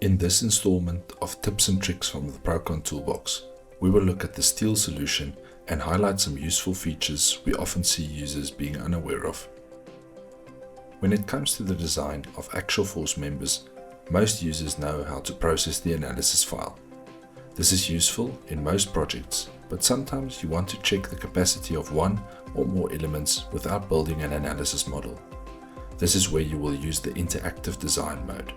In this installment of Tips and Tricks from the Prokon Toolbox, we will look at the steel solution and highlight some useful features we often see users being unaware of. When it comes to the design of actual force members, most users know how to process the analysis file. This is useful in most projects, but sometimes you want to check the capacity of one or more elements without building an analysis model. This is where you will use the interactive design mode.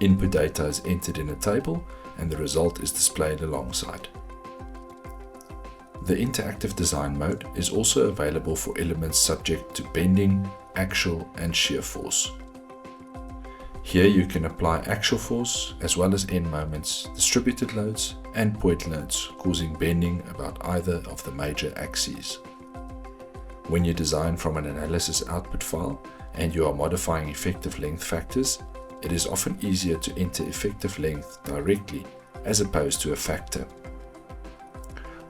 Input data is entered in a table and the result is displayed alongside. The interactive design mode is also available for elements subject to bending, axial and shear force. Here you can apply axial force as well as end moments, distributed loads and point loads causing bending about either of the major axes. When you design from an analysis output file and you are modifying effective length factors, it is often easier to enter effective length directly as opposed to a factor.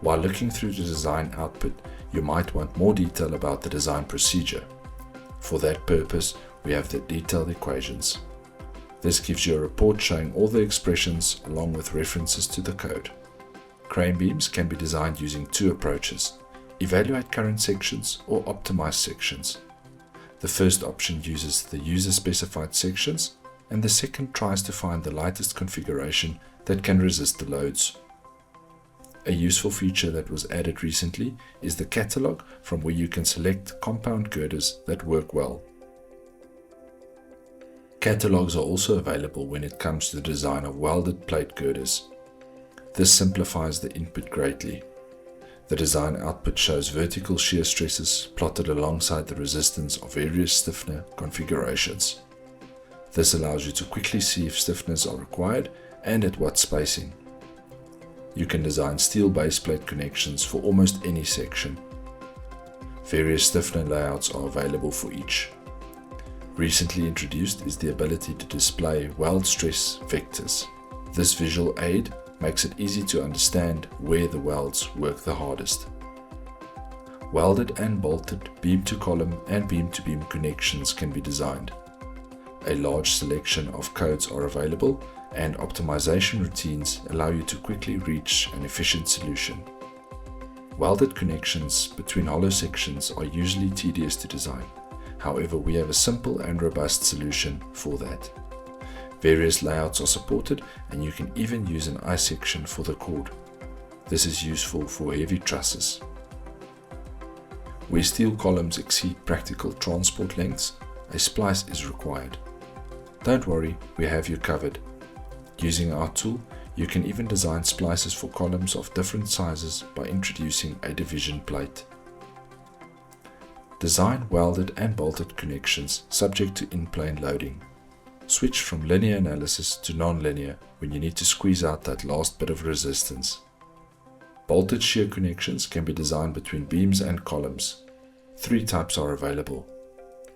While looking through the design output, you might want more detail about the design procedure. For that purpose, we have the detailed equations. This gives you a report showing all the expressions along with references to the code. Crane beams can be designed using two approaches: evaluate current sections or optimize sections. The first option uses the user-specified sections, and the second tries to find the lightest configuration that can resist the loads. A useful feature that was added recently is the catalog, from where you can select compound girders that work well. Catalogues are also available when it comes to the design of welded plate girders. This simplifies the input greatly. The design output shows vertical shear stresses plotted alongside the resistance of various stiffener configurations. This allows you to quickly see if stiffeners are required and at what spacing. You can design steel base plate connections for almost any section. Various stiffener layouts are available for each. Recently introduced is the ability to display weld stress vectors. This visual aid makes it easy to understand where the welds work the hardest. Welded and bolted beam-to-column and beam-to-beam connections can be designed. A large selection of codes are available, and optimization routines allow you to quickly reach an efficient solution. Welded connections between hollow sections are usually tedious to design. However, we have a simple and robust solution for that. Various layouts are supported, and you can even use an I-section for the cord. This is useful for heavy trusses. Where steel columns exceed practical transport lengths, a splice is required. Don't worry, we have you covered. Using our tool, you can even design splices for columns of different sizes by introducing a division plate. Design welded and bolted connections subject to in-plane loading. Switch from linear analysis to non-linear when you need to squeeze out that last bit of resistance. Bolted shear connections can be designed between beams and columns. Three types are available: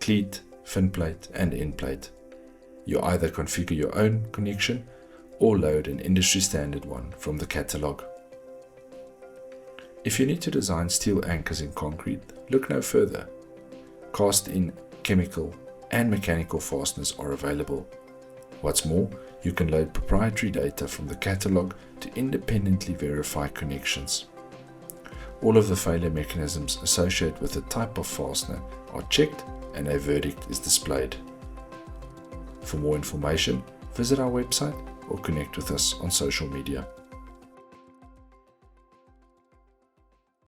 cleat, fin plate and end plate. You either configure your own connection or load an industry standard one from the catalog. If you need to design steel anchors in concrete, look no further. Cast-in chemical and mechanical fasteners are available. What's more, you can load proprietary data from the catalog to independently verify connections. All of the failure mechanisms associated with the type of fastener are checked and a verdict is displayed. For more information, visit our website or connect with us on social media.